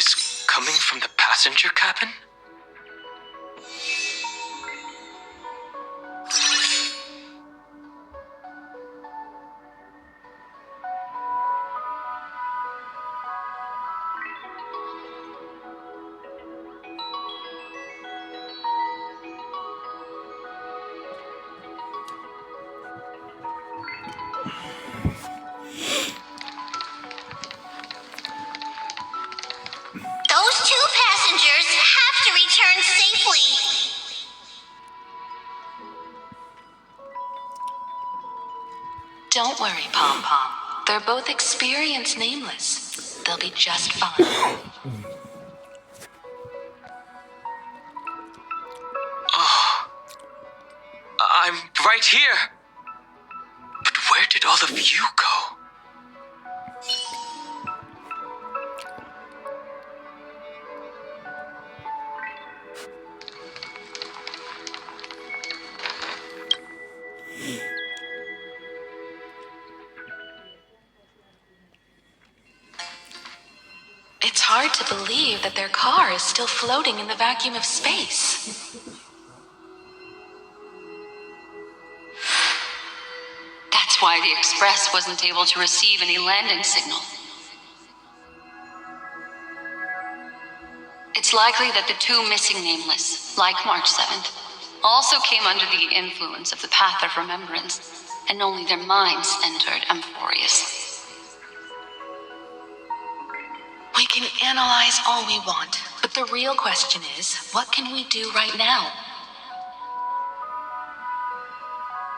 this coming from the passenger cabin? Those two passengers have to return safely. Don't worry, Pom Pom. They're both experienced nameless. They'll be just fine. I'm right here. But where did all of you go? It's hard to believe that their car is still floating in the vacuum of space. That's why the Express wasn't able to receive any landing signal. It's likely that the two missing nameless, like March 7th, also came under the influence of the Path of Remembrance, and only their minds entered Amphorius. We can analyze all we want, but the real question is, what can we do right now?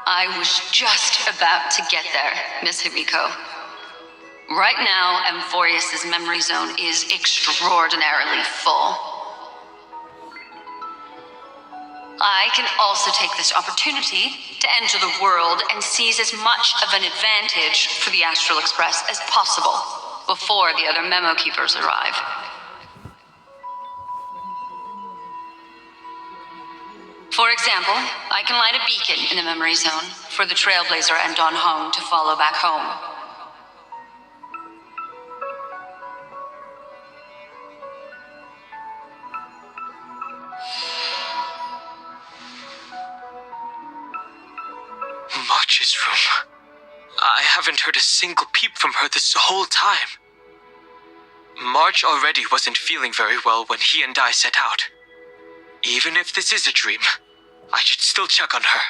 I was just about to get there, Miss Himiko. Right now, Amphorius' memory zone is extraordinarily full. I can also take this opportunity to enter the world and seize as much of an advantage for the Astral Express as possible before the other memo keepers arrive. For example, I can light a beacon in the memory zone for the Trailblazer and Don Hong to follow back home. March's room. I haven't heard a single peep from her this whole time. March already wasn't feeling very well when he and I set out. Even if this is a dream, I should still check on her.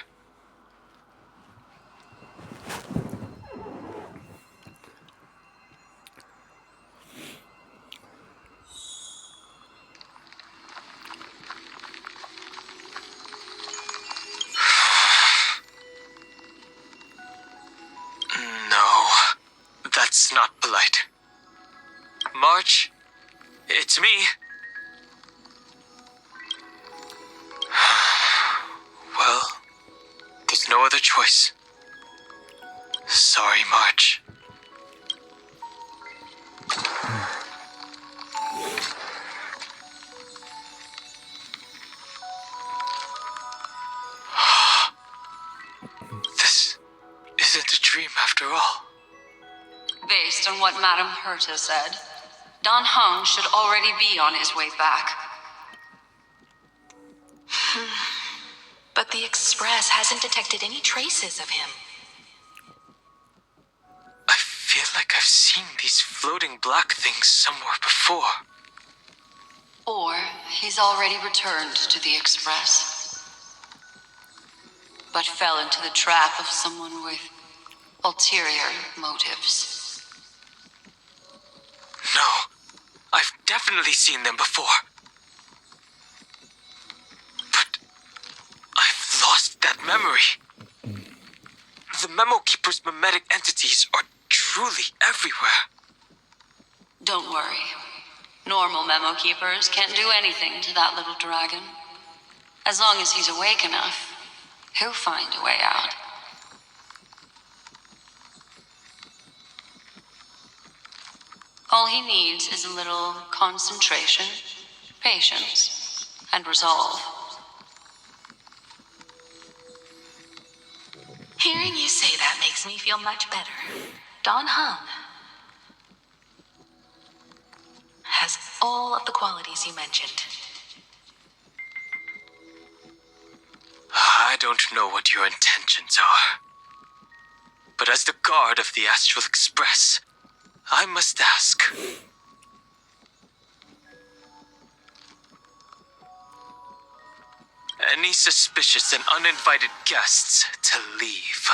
No, that's not polite. March, it's me. Well, there's no other choice. Sorry, March. This isn't a dream after all. Based on what Madame Herta said, Don Hong should already be on his way back. But the Express hasn't detected any traces of him. I feel like I've seen these floating black things somewhere before. Or he's already returned to the Express, but fell into the trap of someone with ulterior motives. No, I've definitely seen them before. But I've lost that memory. The Memo Keeper's mimetic entities are truly everywhere. Don't worry. Normal Memo Keepers can't do anything to that little dragon. As long as he's awake enough, he'll find a way out. All he needs is a little concentration, patience, and resolve. Hearing you say that makes me feel much better. Don Hung has all of the qualities you mentioned. I don't know what your intentions are. But as the guard of the Astral Express, I must ask. Any suspicious and uninvited guests to leave.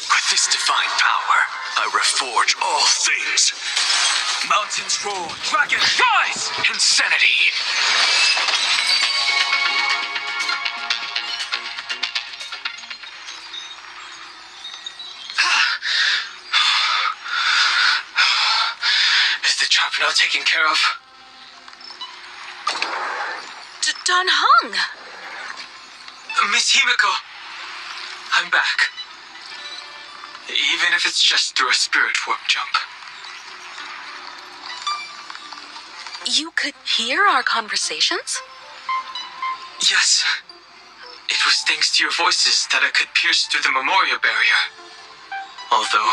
With this divine power, I reforge all things. Mountains roar, dragons rise! Insanity! Is the trap now taken care of? Don Hung! Miss Himiko, I'm back. Even if it's just through a spirit warp jump. You could hear our conversations? Yes. It was thanks to your voices that I could pierce through the memorial barrier. Although...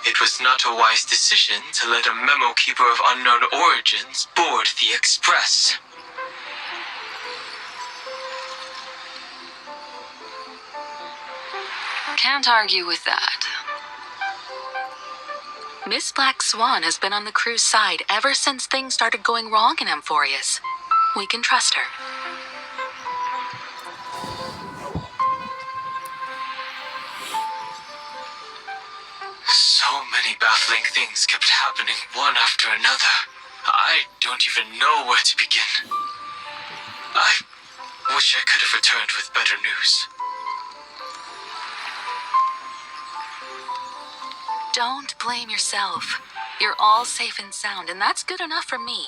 it was not a wise decision to let a memo keeper of unknown origins board the Express. Can't argue with that. Miss Black Swan has been on the crew's side ever since things started going wrong in Amphorius. We can trust her. So many baffling things kept happening one after another. I don't even know where to begin. I wish I could have returned with better news. Don't blame yourself. You're all safe and sound, and that's good enough for me.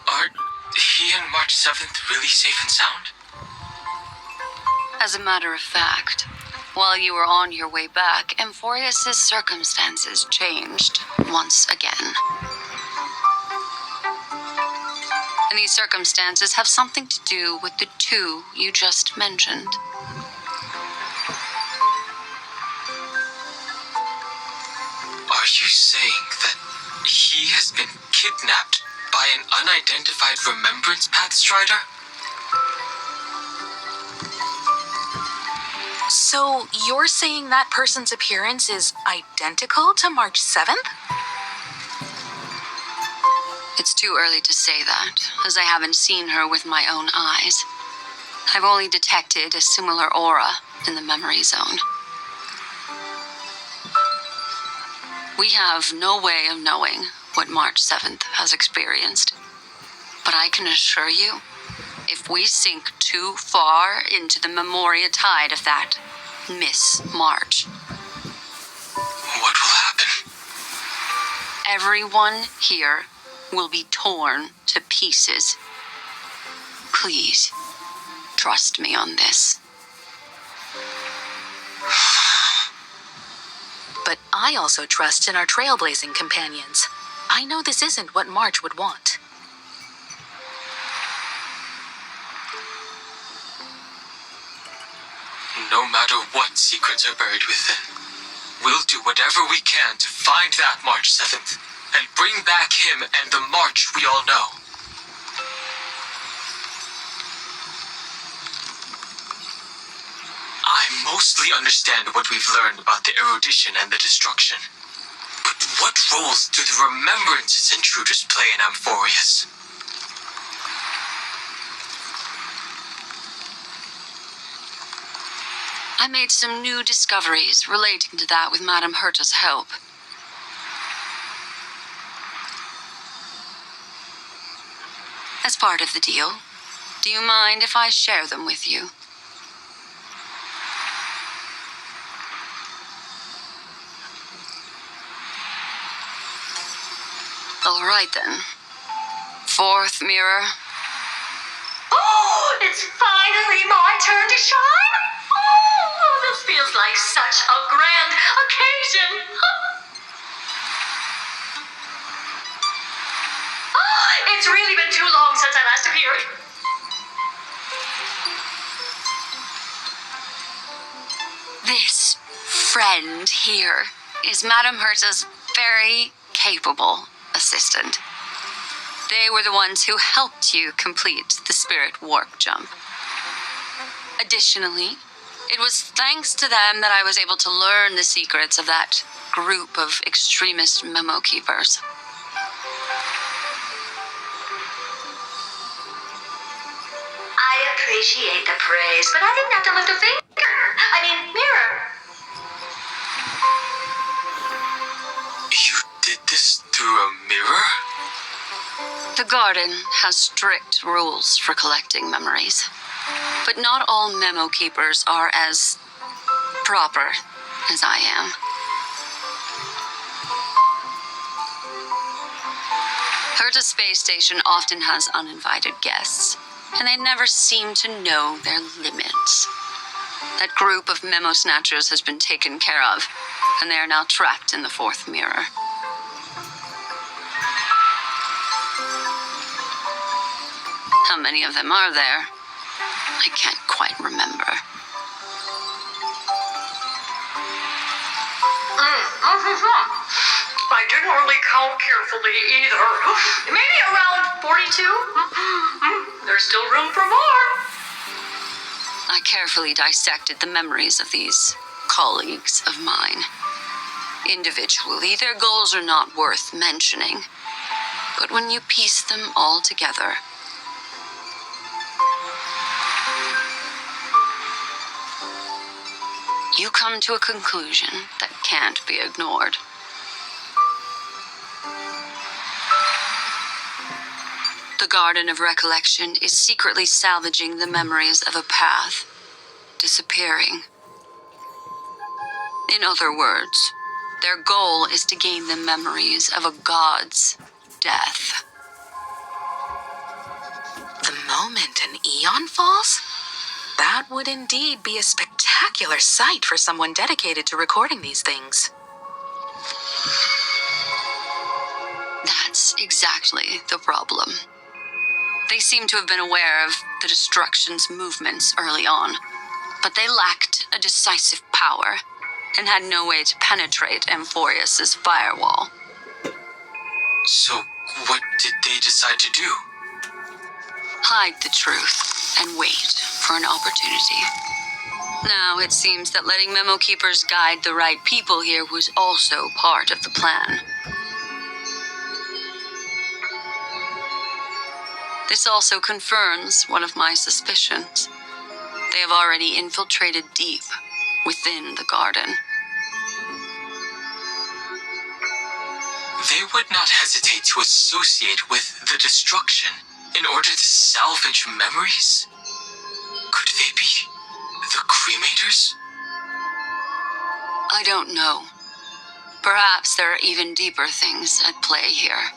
Are he and March 7th really safe and sound? As a matter of fact, while you were on your way back, Amphorius' circumstances changed once again. And these circumstances have something to do with the two you just mentioned. Are you saying that he has been kidnapped by an unidentified Remembrance Path Strider? So you're saying that person's appearance is identical to March 7th? It's too early to say that, as I haven't seen her with my own eyes. I've only detected a similar aura in the memory zone. We have no way of knowing what March 7th has experienced. But I can assure you, if we sink too far into the memoria tide of that Miss March, What will happen? everyone here will be torn to pieces. Please, trust me on this. But I also trust in our trailblazing companions. I know this isn't what March would want. No matter what secrets are buried within, we'll do whatever we can to find that March 7th and bring back him and the March we all know. I mostly understand what we've learned about the erudition and the destruction. But what roles do the remembrances intruders play in Amphorius? I made some new discoveries relating to that with Madame Herta's help. As part of the deal, do you mind if I share them with you? All right then. Fourth mirror. Oh, it's finally my turn to shine. Oh, this feels like such a grand occasion. Oh, it's really been too long since friend here is Madame Herta's very capable assistant. They were the ones who helped you complete the spirit warp jump. Additionally, it was thanks to them that I was able to learn the secrets of that group of extremist memo keepers. I appreciate the praise, but I didn't have to lift a finger. Mirror. You did this through a mirror? The garden has strict rules for collecting memories, but not all memo keepers are as proper as I am. Herta Space Station often has uninvited guests, and they never seem to know their limits. That group of memo snatchers has been taken care of, and they are now trapped in the fourth mirror. How many of them are there? I can't quite remember. I didn't really count carefully either. Maybe around 42? There's still room for more. I carefully dissected the memories of these colleagues of mine. Individually, their goals are not worth mentioning, but when you piece them all together, you come to a conclusion that can't be ignored. The Garden of Recollection is secretly salvaging the memories of a path disappearing. In other words, their goal is to gain the memories of a god's death. The moment an eon falls? That would indeed be a spectacular sight for someone dedicated to recording these things. That's exactly the problem. They seem to have been aware of the destruction's movements early on, but they lacked a decisive power and had no way to penetrate Amphorius's firewall. So, what did they decide to do? Hide the truth and wait for an opportunity. Now, it seems that letting memo keepers guide the right people here was also part of the plan. This also confirms one of my suspicions. They have already infiltrated deep within the garden. They would not hesitate to associate with the destruction in order to salvage memories? Could they be the cremators? I don't know. Perhaps there are even deeper things at play here.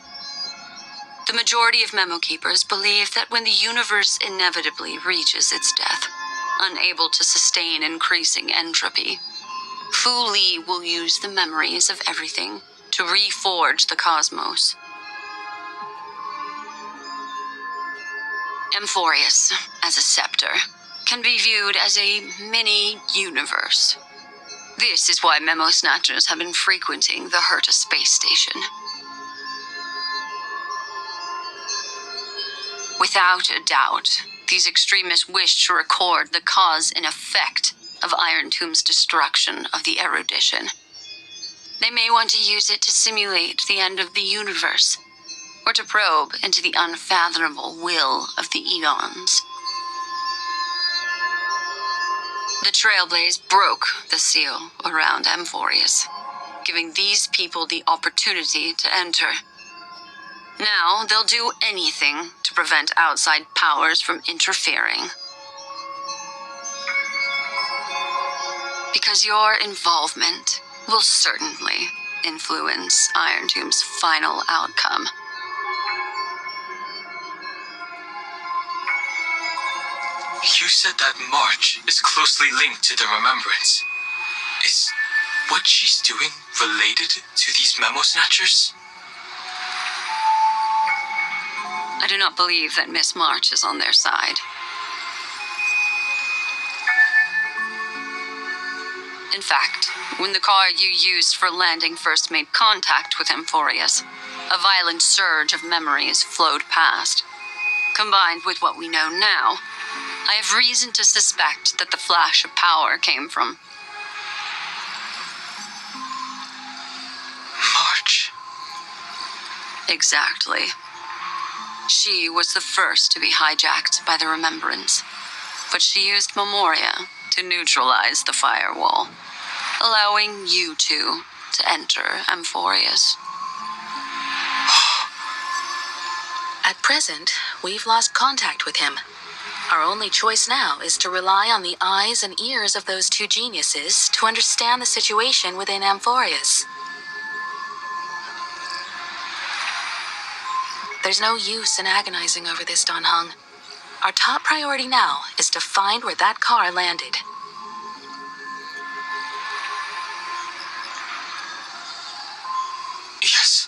The majority of memo keepers believe that when the universe inevitably reaches its death, unable to sustain increasing entropy, Fu Li will use the memories of everything to reforge the cosmos. Amphorius, as a scepter, can be viewed as a mini-universe. This is why memo snatchers have been frequenting the Herta space station. Without a doubt, these extremists wish to record the cause and effect of Iron Tomb's destruction of the erudition. They may want to use it to simulate the end of the universe, or to probe into the unfathomable will of the eons. The Trailblaze broke the seal around Amphorius, giving these people the opportunity to enter. Now, they'll do anything to prevent outside powers from interfering. Because your involvement will certainly influence Iron Tomb's final outcome. You said that March is closely linked to the remembrance. Is what she's doing related to these memo snatchers? I do not believe that Miss March is on their side. In fact, when the car you used for landing first made contact with Amphorius, a violent surge of memories flowed past. Combined with what we know now, I have reason to suspect that the flash of power came from March. Exactly. She was the first to be hijacked by the Remembrance, but she used Memoria to neutralize the firewall, allowing you two to enter Amphorius. At present, we've lost contact with him. Our only choice now is to rely on the eyes and ears of those two geniuses to understand the situation within Amphorius. There's no use in agonizing over this, Dan Heng. Our top priority now is to find where that car landed. Yes.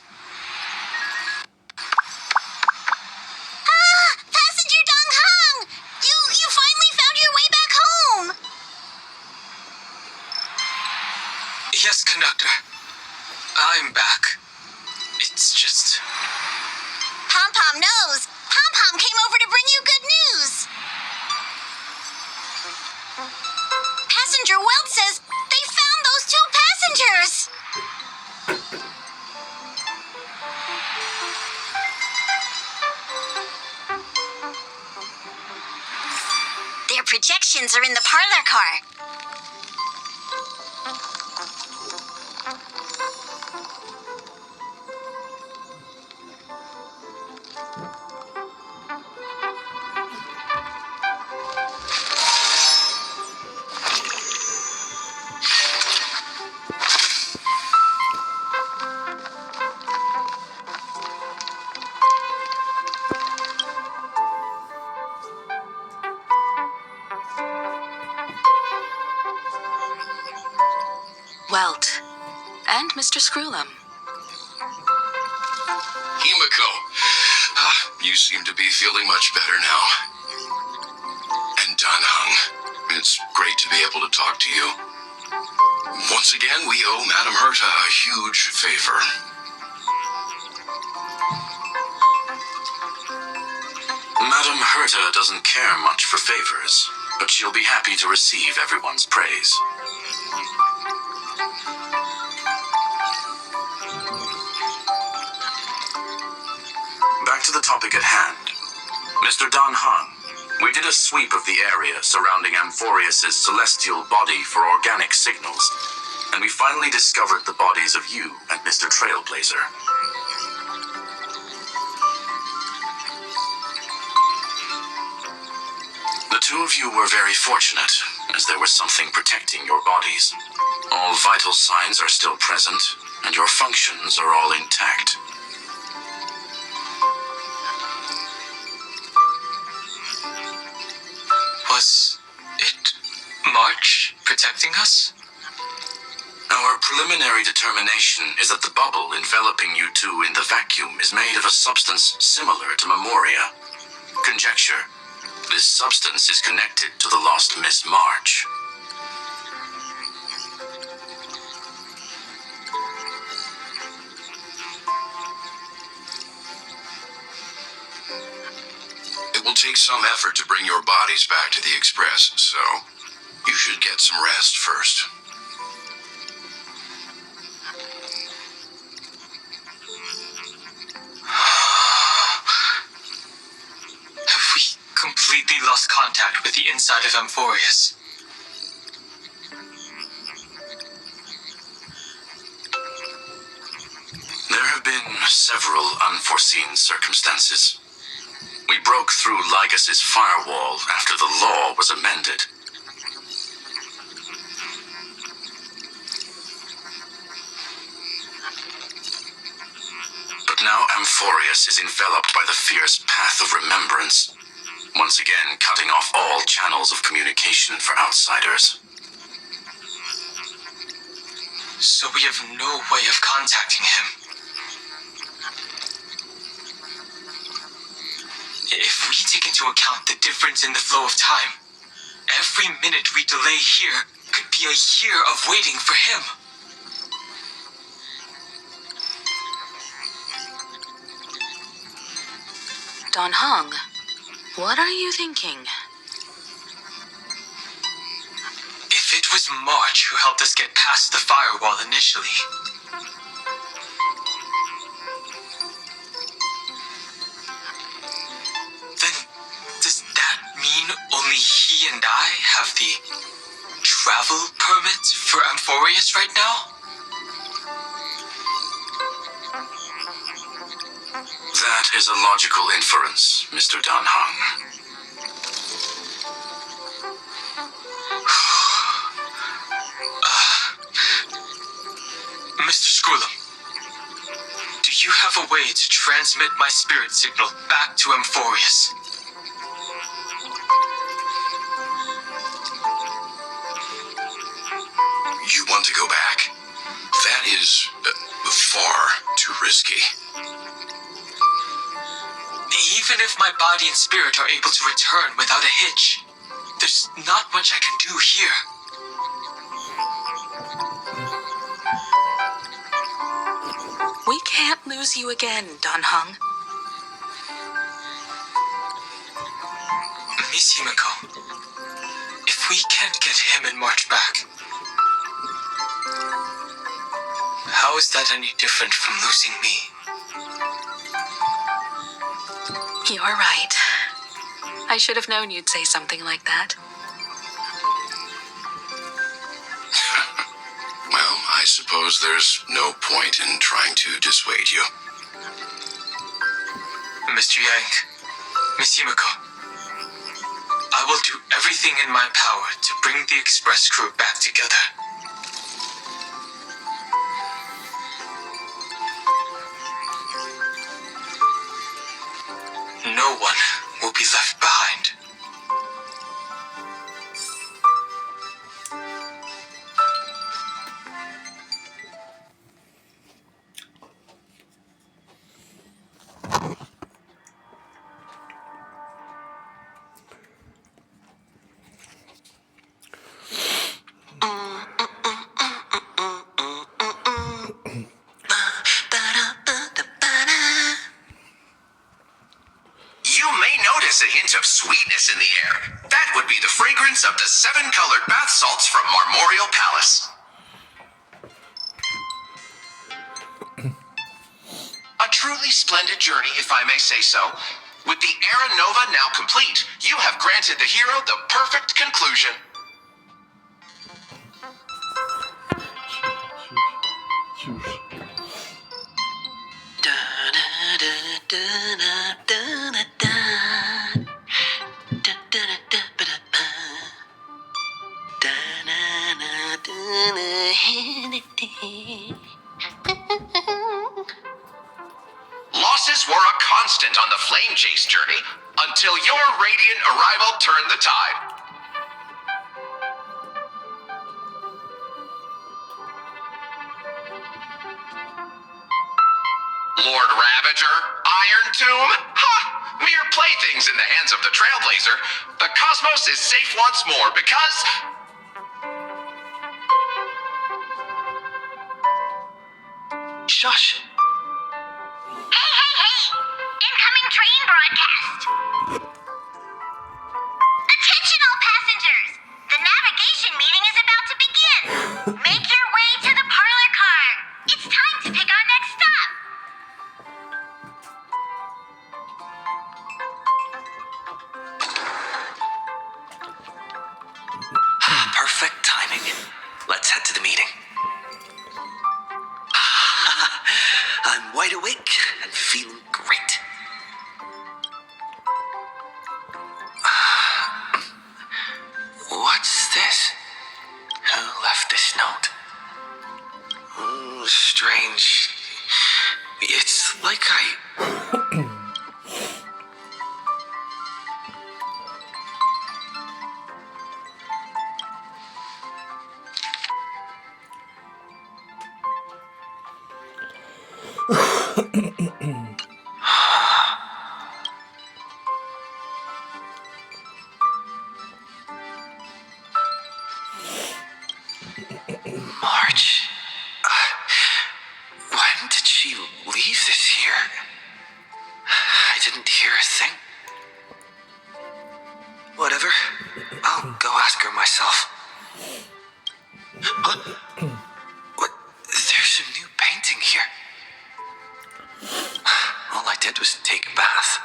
Passenger Dong Hung! You finally found your way back home! Yes, conductor. I'm back. It's just... Pom-Pom knows. Pom-Pom came over to bring you good news. Passenger Welt says they found those two passengers. Their projections are in the parlor car. Welt. And Mr. Screwlum. Himiko, you seem to be feeling much better now. And Dan Heng, it's great to be able to talk to you. Once again, we owe Madame Herta a huge favor. Madame Herta doesn't care much for favors, but she'll be happy to receive everyone's praise. Back to the topic at hand. Mr. Dan Heng, we did a sweep of the area surrounding Amphorius' celestial body for organic signals, and we finally discovered the bodies of you and Mr. Trailblazer. The two of you were very fortunate, as there was something protecting your bodies. All vital signs are still present, and your functions are all intact. Was it March protecting us? Our preliminary determination is that the bubble enveloping you two in the vacuum is made of a substance similar to Memoria. Conjecture: this substance is connected to the lost Miss March. It will take some effort to bring your bodies back to the Express, so you should get some rest first. Have we completely lost contact with the inside of Amphorius? There have been several unforeseen circumstances. We broke through Lygas's firewall after the law was amended. But now Amphorius is enveloped by the fierce path of remembrance, once again cutting off all channels of communication for outsiders. So we have no way of contacting him. If we take into account the difference in the flow of time, every minute we delay here could be be a year of waiting for him. Don Hong, what are you thinking? If it was March who helped us get past the firewall initially, then does that mean only he and I have the travel permit for Amphorius right now? That is a logical inference, Mr. Dan Hung. Mr. Skrulum, do you have a way to transmit my spirit signal back to Amphorius? You want to go back? That is far too risky. Even if my body and spirit are able to return without a hitch, there's not much I can do here. We can't lose you again, Don Hung. Miss Himiko, if we can't get him and March back, how is that any different from losing me? You're right. I should have known you'd say something like that. Well, I suppose there's no point in trying to dissuade you. Mr. Yang, Miss Himiko, I will do everything in my power to bring the express crew back together. No one will be left behind. You may notice a hint of sweetness in the air. That would be the fragrance of the 7-colored bath salts from Marmorial Palace. A truly splendid journey, if I may say so. With the Era Nova now complete, you have granted the hero the perfect conclusion. Losses were a constant on the Flame Chase journey until your radiant arrival turned the tide. Lord Ravager, Iron Tomb, ha! Mere playthings in the hands of the Trailblazer. The cosmos is safe once more because... Shush. Hey, hey, hey! Incoming train broadcast! Attention all passengers! The navigation meeting is about to begin! Make your way to the parlor car! It's time to pick our next stop! Perfect timing. Let's head to the meeting. I'm wide awake and feeling great. myself. Huh? What? There's a new painting here. All I did was take a bath.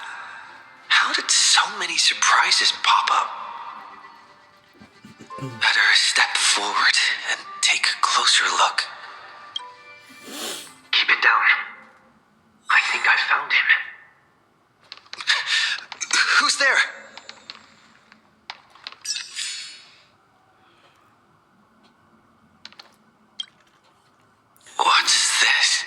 How did so many surprises pop up? Better step forward and take a closer look. Keep it down. I think I found him. Who's there? What's this?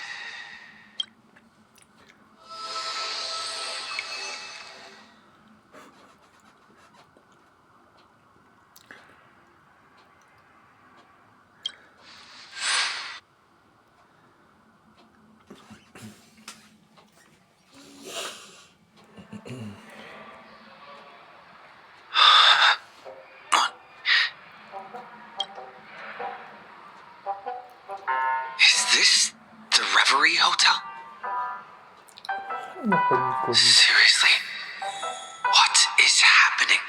Is this the Reverie Hotel? Seriously, what is happening?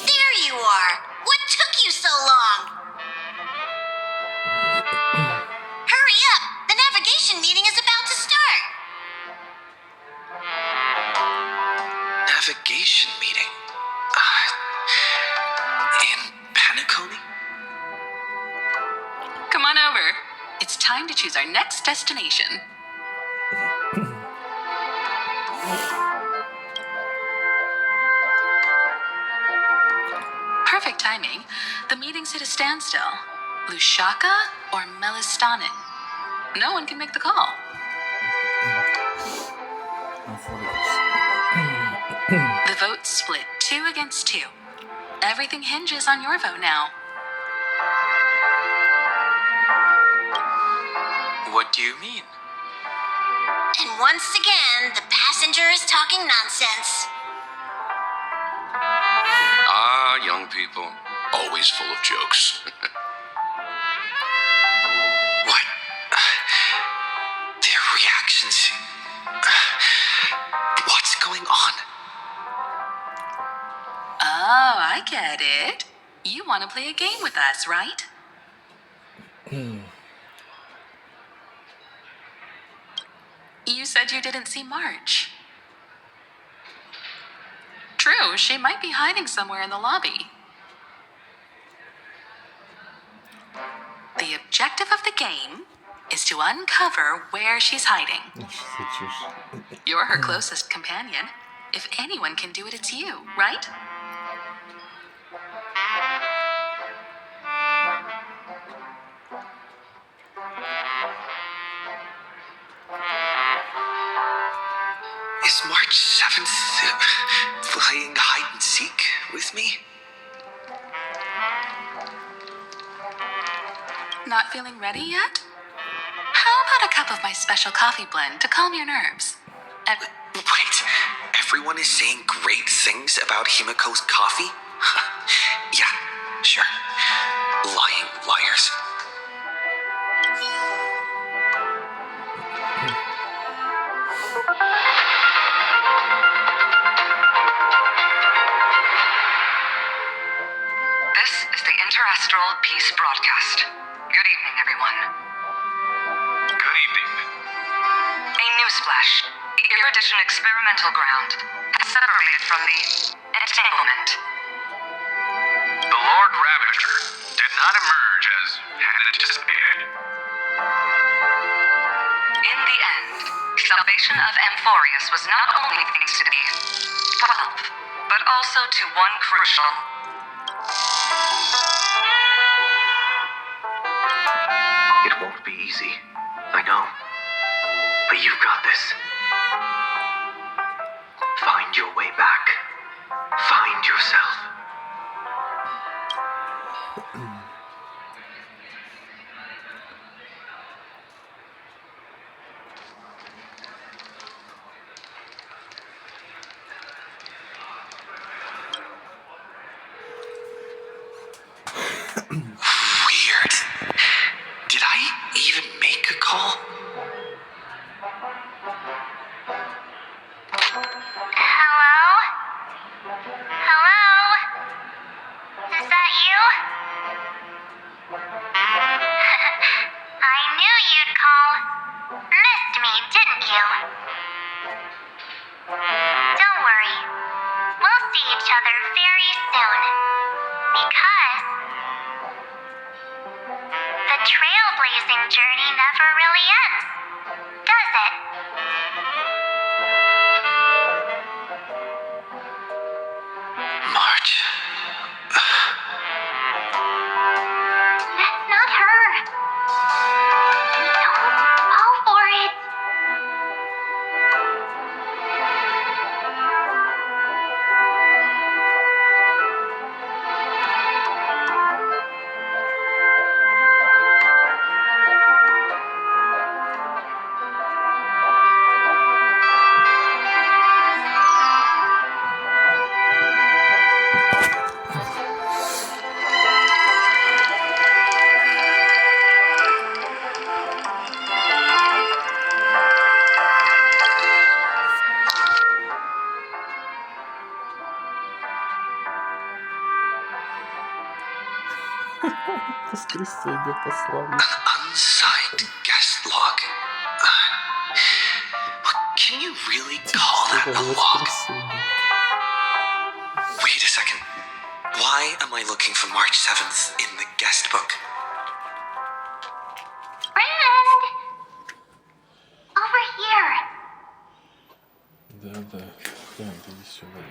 There you are! What took you so long? Hurry up! The navigation meeting is about to start! Navigation meeting? In Penacony? Come on over. It's time to choose our next destination. Perfect timing. The meeting's at a standstill. Lushaka or Melistanin? No one can make the call. The vote's split 2 against 2. Everything hinges on your vote now. What do you mean? And once again, the passenger is talking nonsense. Ah, young people, always full of jokes. What? Their reactions. What's going on? Oh, I get it. You want to play a game with us, right? You said you didn't see March. True, she might be hiding somewhere in the lobby. The objective of the game is to uncover where she's hiding. You're her closest companion. If anyone can do it, it's you, right? Is March 7th playing hide and seek with me? Not feeling ready yet? How about a cup of my special coffee blend to calm your nerves? Wait, everyone is saying great things about Himiko's coffee? Yeah, sure. Lying liars. This is the Interastral Peace Broadcast. Good evening, everyone. Good evening. A newsflash. The Erudition experimental ground has separated from the entanglement. The Lord Ravager did not emerge as had anticipated. In the end, salvation of Amphorius was not only thanks to the 12, but also to one crucial. It won't be easy. I know. But you've got this. Find your way back. Find yourself. Weird. Did I even make a call? Hello? Hello? Is that you? I knew you'd call. Missed me, didn't you? Don't worry. We'll see each other very soon. Because the trailblazing journey never really ends, does it? March. That's not her. Don't fall for it. Воскресенье послали. Unsigned guest log. Can you really call that a log? Воскресенье. Wait a second. Why am I looking for March 7th in the guest book? Friend! Over here. Да. Френд, иди сюда.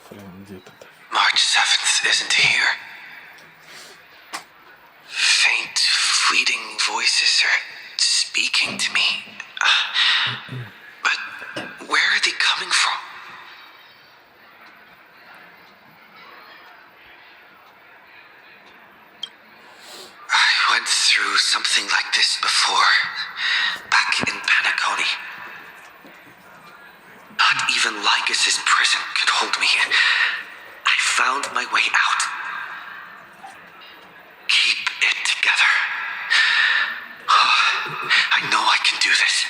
Френд, где-то. March 7th isn't here. Faint, fleeting voices are speaking to me. But where are they coming from? I went through something like this before, back in Panaconi. Not even Lycus's prison could hold me. I found my way out. Keep it together. I know I can do this.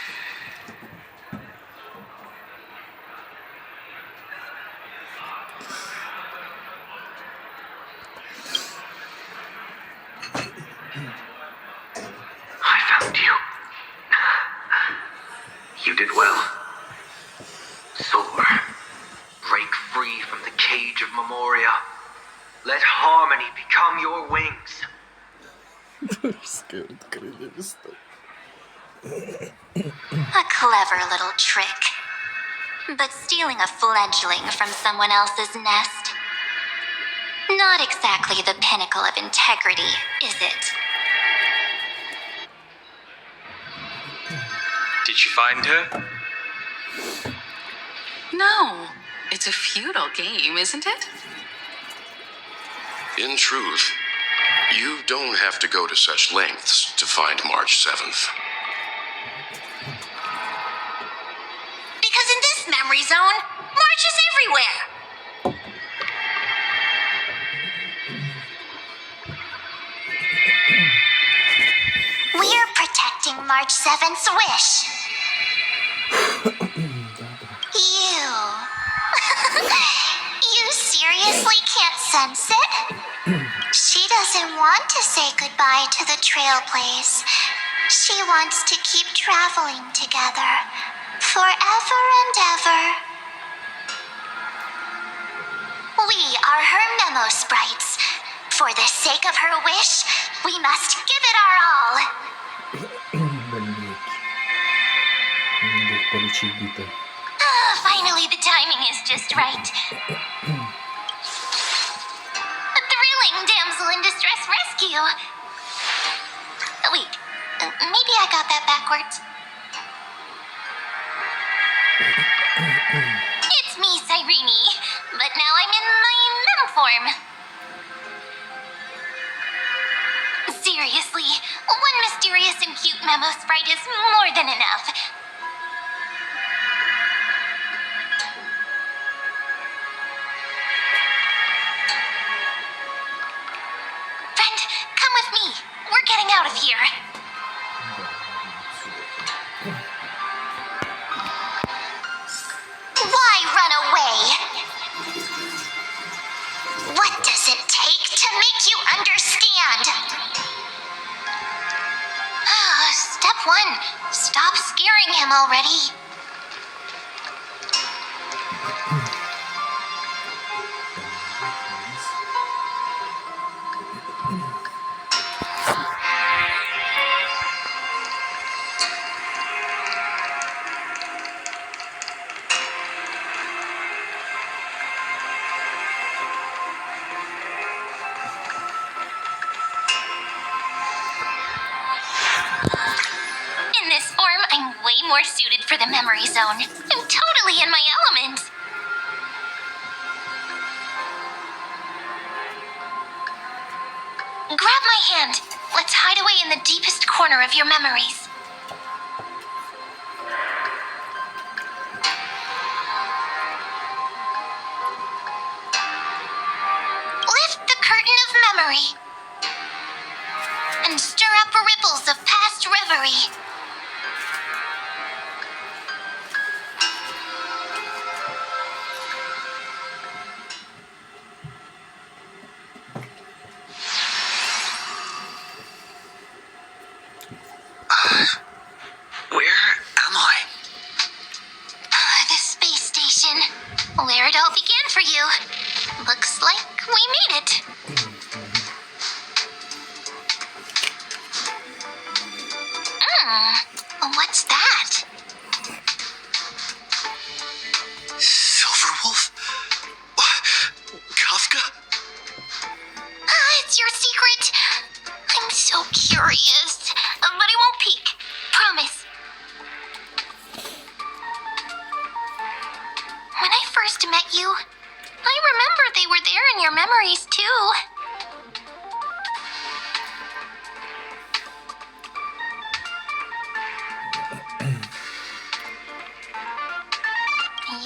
I found you. You did well. Soar. Break free from the cage of Memoria. Let harmony become your wings. Скажет крылья места. A clever little trick. But stealing a fledgling from someone else's nest? Not exactly the pinnacle of integrity, is it? Did you find her? No, it's a futile game, isn't it? In truth, you don't have to go to such lengths to find March 7th. Because in this memory zone, March is everywhere. We're protecting March 7th's wish. You. You seriously can't sense it? She doesn't want to say goodbye to the Trailblaze. She wants to keep traveling together. Forever and ever. We are her memo sprites. For the sake of her wish, we must give it our all. Блять. Надо их полечить битой. Finally, the timing is just right. A thrilling damsel in distress rescue. Wait, maybe I got that backwards. It's me, Cyrene, but now I'm in my mem form. Seriously, one mysterious and cute memo sprite is more than enough. hearing him already. In this form, I'm way more suited for the memory zone. I'm totally in my element. Grab my hand. Let's hide away in the deepest corner of your memories. Lift the curtain of memory and stir up ripples of past reverie. Where am I? The space station. Where it all began for you. Looks like we made it. What's that? Silverwolf? Kafka? It's your secret. I'm so curious. But I won't peek. Promise. When I first met you, I remember they were there in your memories too.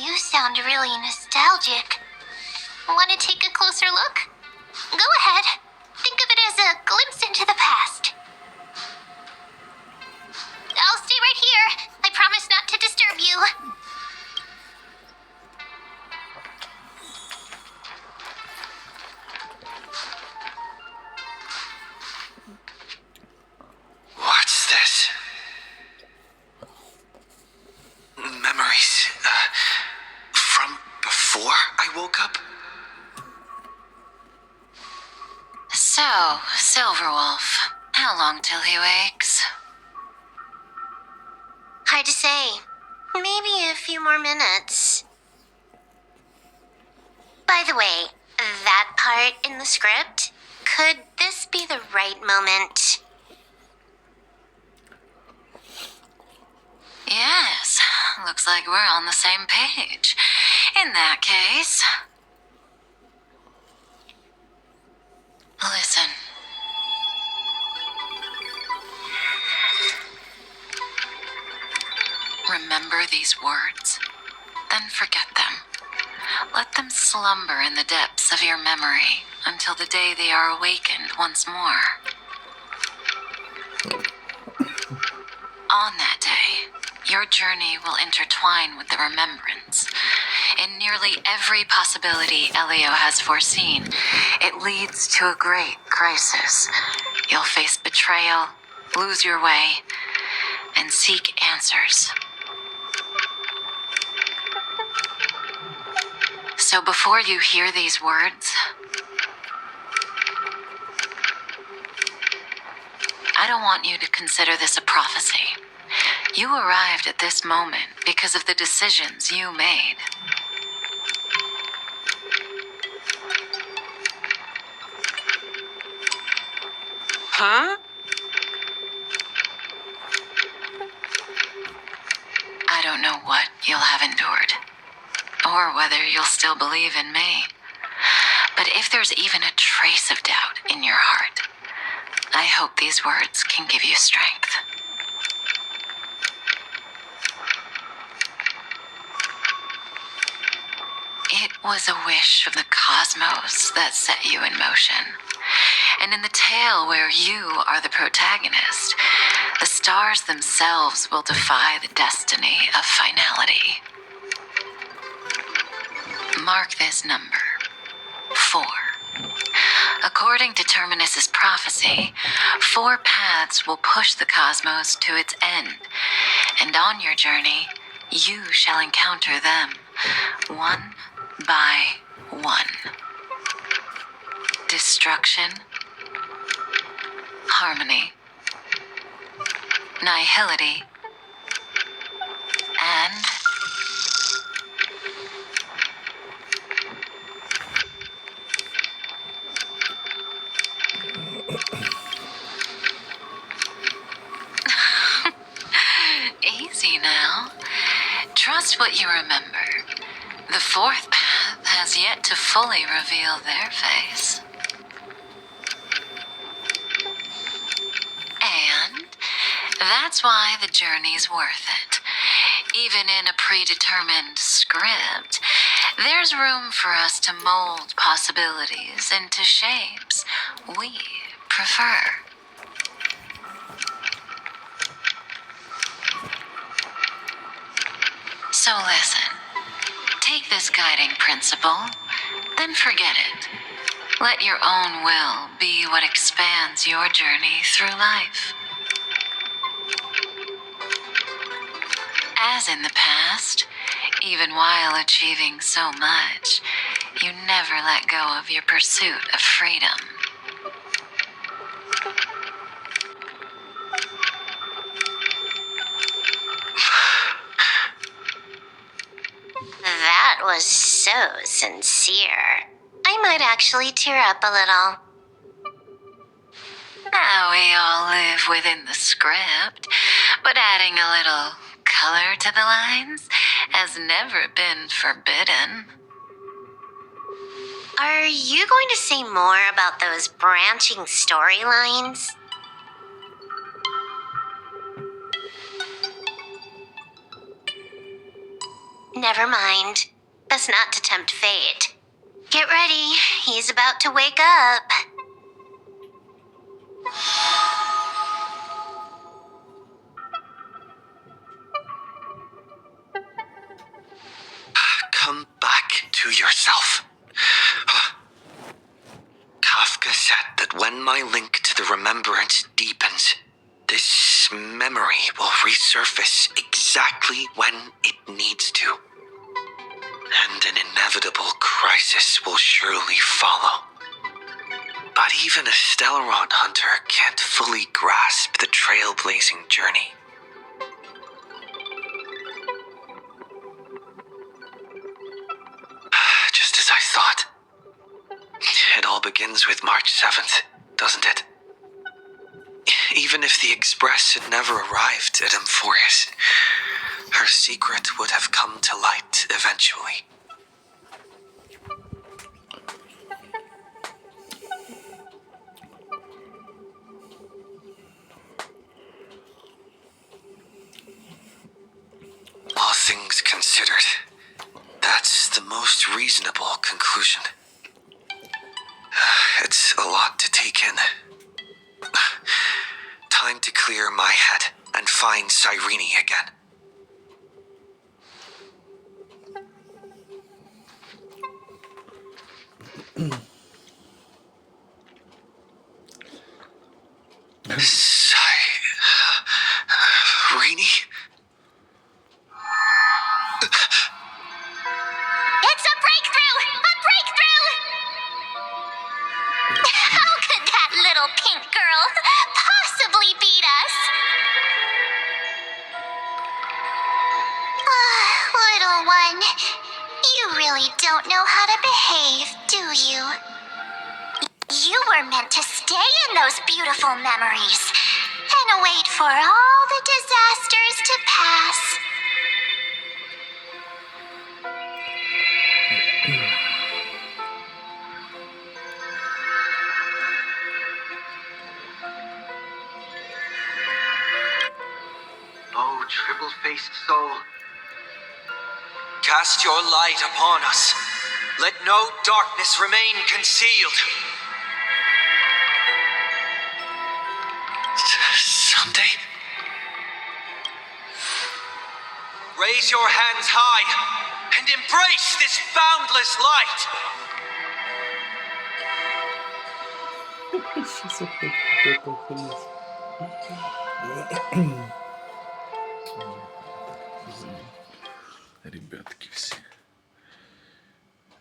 You sound really nostalgic. Want to take a closer look? Go ahead. Think of it as a glimpse into the past. I'll stay right here. I promise not to disturb you. What's this? Memories. From before I woke up? So, Silverwolf, how long till he wakes? Hard to say. Maybe a few more minutes. By the way, that part in the script, could this be the right moment? Yes, looks like we're on the same page. In that case... Listen. Remember these words, then forget them. Let them slumber in the depths of your memory until the day they are awakened once more. On that day, your journey will intertwine with the remembrance. In nearly every possibility Elio has foreseen, it leads to a great crisis. You'll face betrayal, lose your way, and seek answers. So before you hear these words, I don't want you to consider this a prophecy. You arrived at this moment because of the decisions you made. Huh? I don't know what you'll have endured, or whether you'll still believe in me. But if there's even a trace of doubt in your heart, I hope these words can give you strength. It was a wish from the cosmos that set you in motion. And in the tale where you are the protagonist, the stars themselves will defy the destiny of finality. Mark this number, 4. According to Terminus's prophecy, 4 paths will push the cosmos to its end, And on your journey, you shall encounter them, one by one. Destruction, harmony, nihility, and easy now. Trust what you remember. The fourth path has yet to fully reveal their face. And that's why the journey's worth it. Even in a predetermined script, there's room for us to mold possibilities into shapes we prefer. So listen, take this guiding principle, then forget it. Let your own will be what expands your journey through life. As in the past, even while achieving so much, you never let go of your pursuit of freedom. That was so sincere. I might actually tear up a little. Now we all live within the script, but adding a little color to the lines has never been forbidden. Are you going to say more about those branching storylines? Never mind. Best not to tempt fate. Get ready. He's about to wake up. Come back to yourself. Kafka said that when my link to the remembrance deepens, this memory will resurface exactly when it needs to. And an inevitable crisis will surely follow. But even a Stellaron hunter can't fully grasp the trailblazing journey. Just as I thought. It all begins with March 7th, doesn't it? Even if the Express had never arrived at Amphorius, her secret would have come to light eventually. All things considered, that's the most reasonable conclusion. It's a lot to take in. Time to clear my head and find Cyrene again. Cyrene? It's a breakthrough! A breakthrough! How could that little pink girl possibly beat us? Little one, you really don't know how to behave, do you? You were meant to stay in those beautiful memories and wait for all the disasters to pass. Oh, triple-faced soul. Cast your light upon us. Let no darkness remain concealed. Someday? Raise your hands high and embrace this boundless light. Сейчас опять вот это хрень. Ребятки все.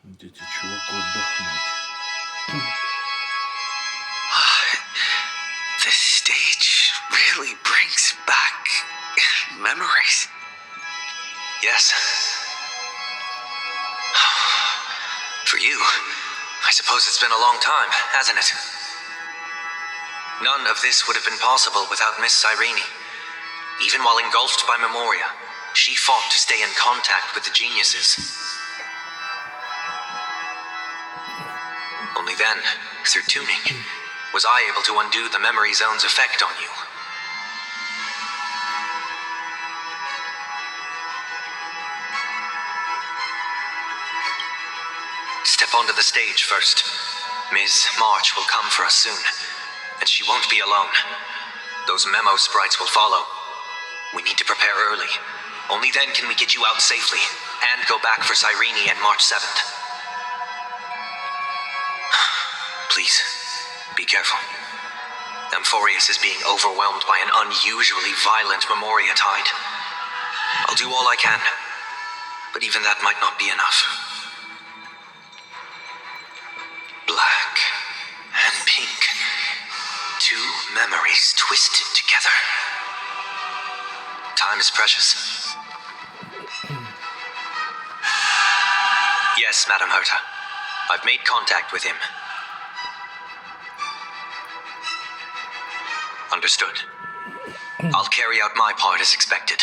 Дайте чуваку отдохнуть. The stage really brings back memories. Yes. For you, I suppose it's been a long time, hasn't it? None of this would have been possible without Miss Cyrene. Even while engulfed by Memoria, she fought to stay in contact with the geniuses. Only then, through tuning, was I able to undo the memory zone's effect on you. Step onto the stage first. Ms. March will come for us soon, and she won't be alone. Those memo sprites will follow. We need to prepare early. Only then can we get you out safely, and go back for Cyrene and March 7th. Please, be careful. Amphorius is being overwhelmed by an unusually violent Memoria tide. I'll do all I can, but even that might not be enough. Black and pink. Two memories twisted together. Time is precious. Yes, Madam Herta. I've made contact with him. Understood. I'll carry out my part as expected.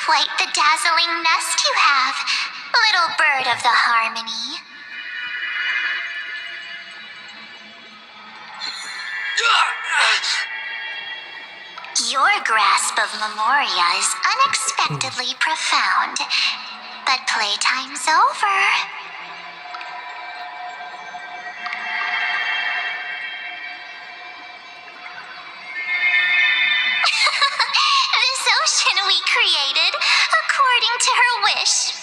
Quite the dazzling nest you have, little bird of the harmony. Your grasp of Memoria is unexpectedly profound, but playtime's over. This ocean we created, according to her wish.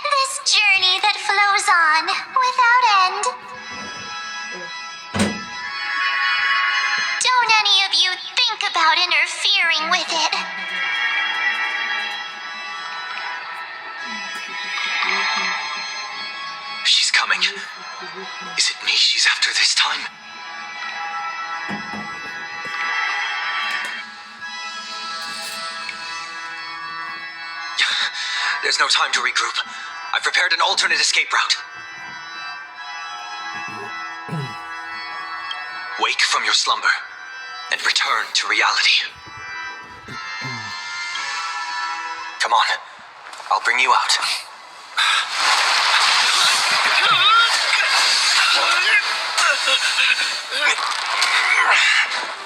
This journey that flows on without end. Don't any of you think about interfering with it. She's coming. Is it me she's after this time? There's no time to regroup. I've prepared an alternate escape route. Wake from your slumber and return to reality. Come on, I'll bring you out.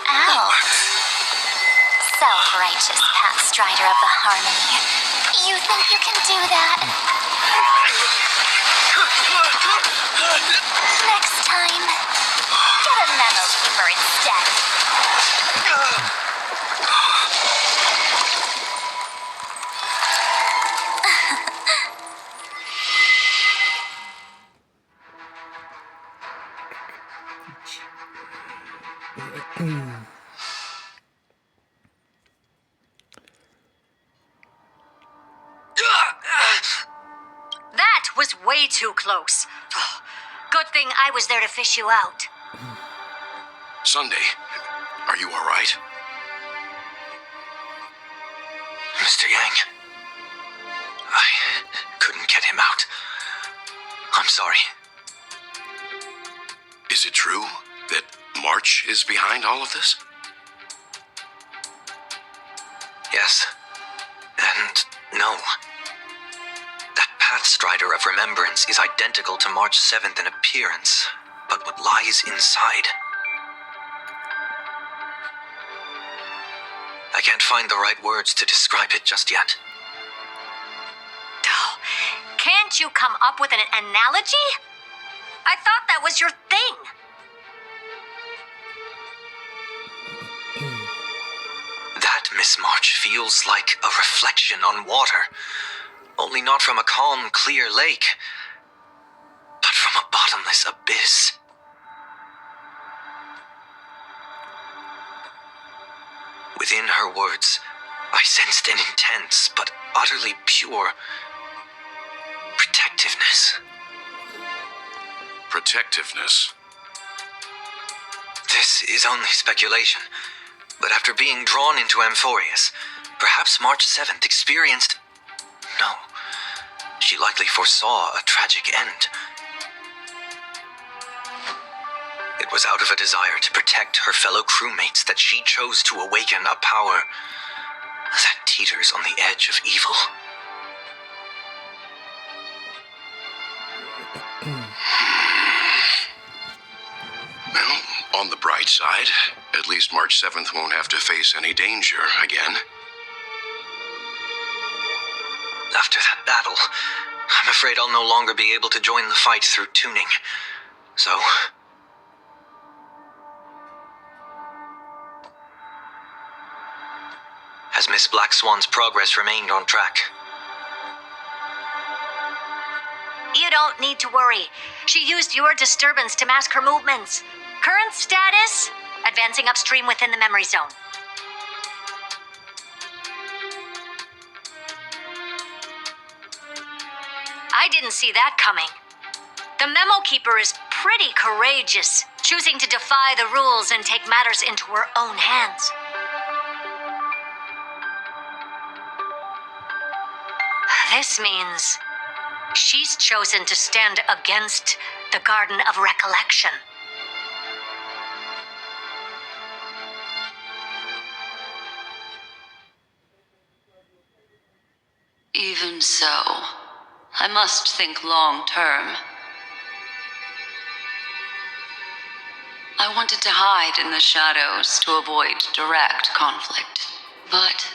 Ow. Self-righteous path strider of the harmony. You think you can do that? Next time, get a memo keeper instead. That was way too close. Oh, good thing I was there to fish you out. Sunday, are you all right? Mr. Yang, I couldn't get him out. I'm sorry. Is it true that March is behind all of this? Yes. And no. That Pathstrider of Remembrance is identical to March 7th in appearance, but what lies inside? I can't find the right words to describe it just yet. Oh, can't you come up with an analogy? I thought that was your thing. That, Miss March, feels like a reflection on water. Only not from a calm, clear lake, but from a bottomless abyss. within her words, I sensed an intense but utterly pure protectiveness. Protectiveness? This is only speculation, but after being drawn into Amphorius, perhaps March 7th experienced... No, she likely foresaw a tragic end. It was out of a desire to protect her fellow crewmates that she chose to awaken a power that teeters on the edge of evil. Well, on the bright side, at least March 7th won't have to face any danger again. After that battle, I'm afraid I'll no longer be able to join the fight through tuning. So... has Miss Black Swan's progress remained on track? You don't need to worry. She used your disturbance to mask her movements. Current status? Advancing upstream within the memory zone. I didn't see that coming. The Memo Keeper is pretty courageous, choosing to defy the rules and take matters into her own hands. This means she's chosen to stand against the Garden of Recollection. Even so, I must think long term. I wanted to hide in the shadows to avoid direct conflict, but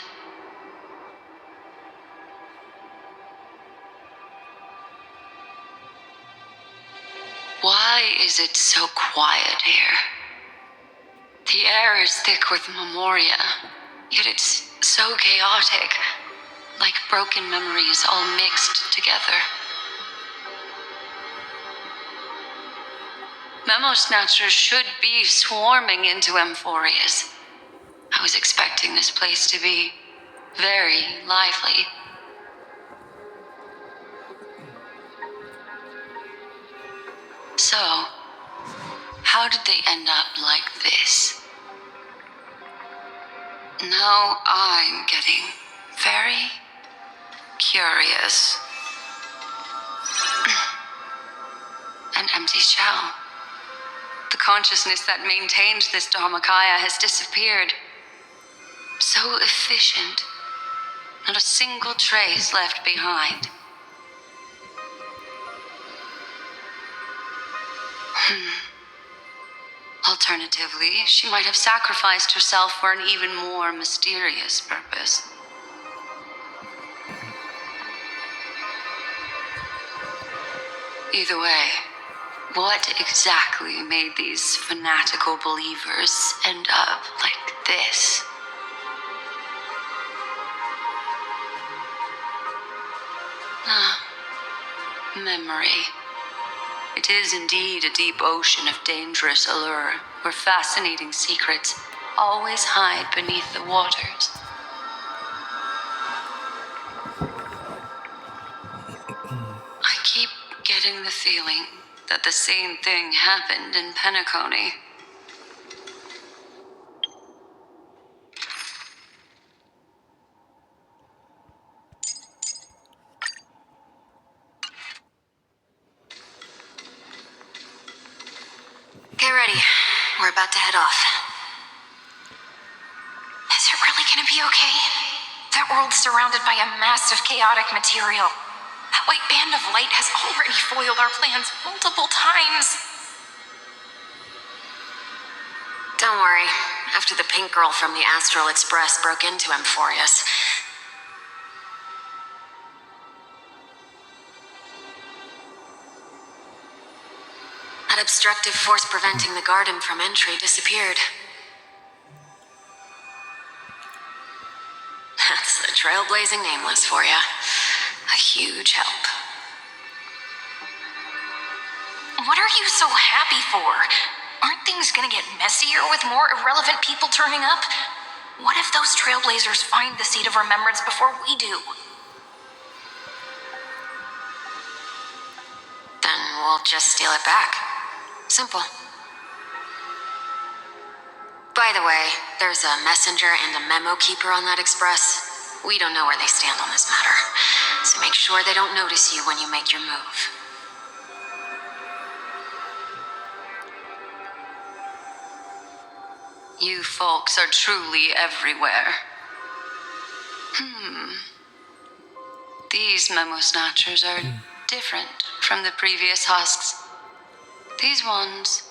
why is it so quiet here? The air is thick with memoria, yet it's so chaotic, like broken memories all mixed together. Memo Snatchers should be swarming into Amphorius. I was expecting this place to be very lively. So, how did they end up like this? Now I'm getting very curious. An empty shell. The consciousness that maintained this Dharmakaya has disappeared. So efficient. Not a single trace left behind. Alternatively, she might have sacrificed herself for an even more mysterious purpose. Either way, what exactly made these fanatical believers end up like this? Memory. It is indeed a deep ocean of dangerous allure, where fascinating secrets always hide beneath the waters. I keep getting the feeling that the same thing happened in Penacony. Get ready. We're about to head off. Is it really gonna be okay? That world's surrounded by a massive chaotic material. That white band of light has already foiled our plans multiple times. Don't worry. After the pink girl from the Astral Express broke into Amphorius, that obstructive force preventing the garden from entry disappeared. That's the trailblazing nameless for ya. A huge help. What are you so happy for? Aren't things gonna get messier with more irrelevant people turning up? What if those trailblazers find the Seed of Remembrance before we do? Then we'll just steal it back. Simple. By the way, there's a messenger and a memo keeper on that express. We don't know where they stand on this matter, so make sure they don't notice you when you make your move. You folks are truly everywhere. These memo snatchers are different from the previous husks. These ones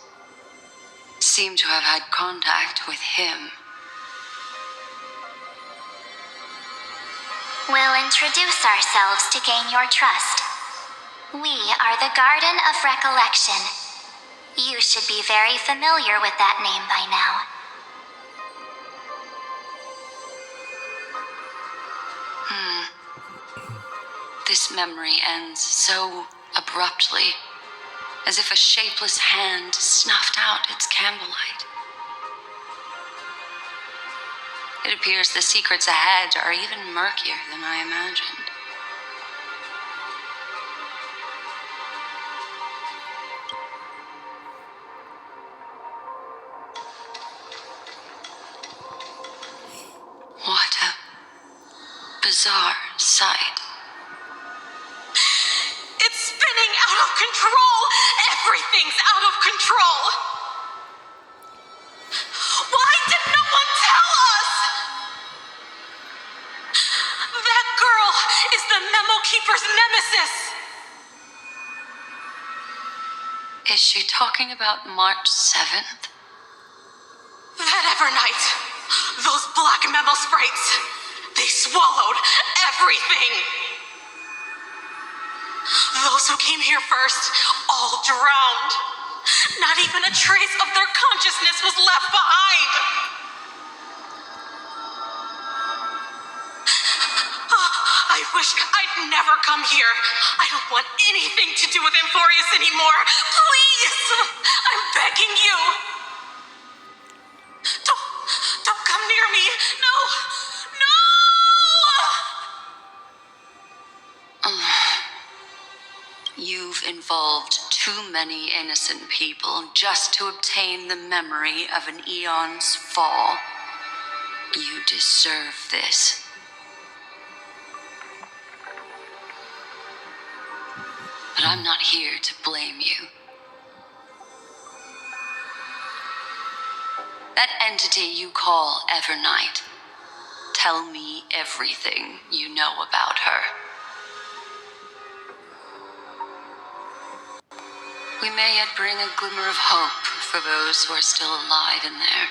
seem to have had contact with him. We'll introduce ourselves to gain your trust. We are the Garden of Recollection. You should be very familiar with that name by now. This memory ends so abruptly, as if a shapeless hand snuffed out its candlelight. It appears the secrets ahead are even murkier than I imagined. What a bizarre sight. It's spinning out of control! Everything's out of control! Why did no one tell us? That girl is the Memo Keeper's nemesis! Is she talking about March 7th? That Evernight, those black Memo sprites, they swallowed everything! Those who came here first all drowned. Not even a trace of their consciousness was left behind. I wish I'd never come here. I don't want anything to do with Amphorius anymore. Please! I'm begging you. Don't come near me. No! No! You've involved too many innocent people just to obtain the memory of an eon's fall. You deserve this. But I'm not here to blame you. That entity you call Evernight, tell me everything you know about her. We may yet bring a glimmer of hope for those who are still alive in there.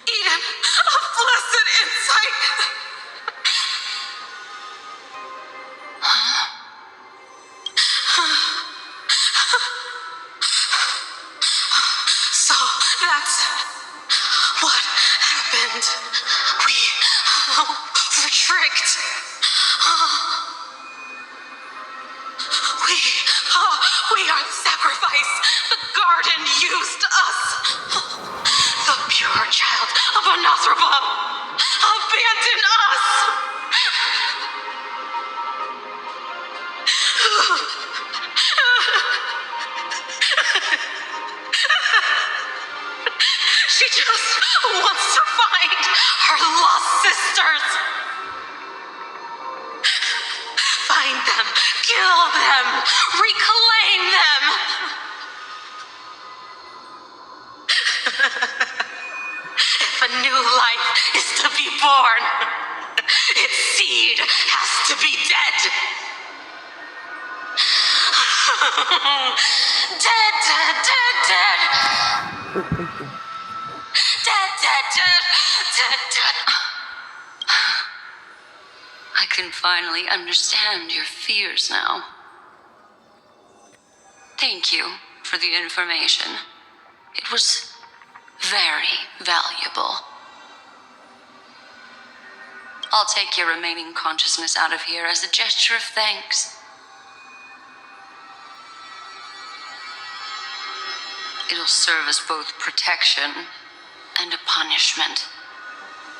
Eden of blessed insight. So that's what happened. We were tricked. We are the sacrifice. The garden used us. The pure child of Anathraba abandoned us. She just wants to find her lost sisters. Find them, kill them, reclaim them. If a new life is to be born, its seed has to be dead. Dead, dead, dead, dead. Dead, dead, dead, dead, dead. I can finally understand your fears now. Thank you for the information. It was very valuable. I'll take your remaining consciousness out of here as a gesture of thanks. It'll serve as both protection and a punishment.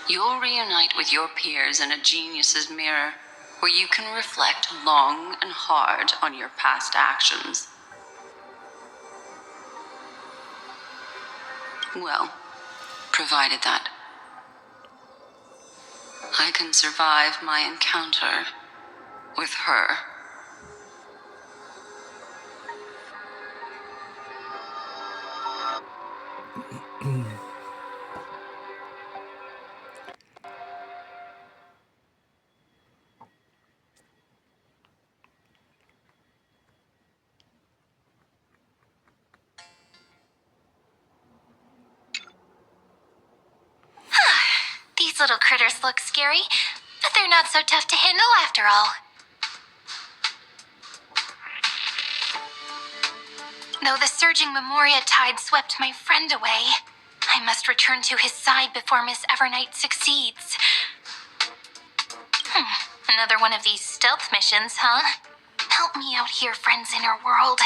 You'll reunite with your peers in a genius's mirror, where you can reflect long and hard on your past actions. Well, provided that I can survive my encounter with her. These little critters look scary, but they're not so tough to handle after all. Though the surging Memoria tide swept my friend away, I must return to his side before Miss Evernight succeeds. Another one of these stealth missions, huh? Help me out here, friends inner world.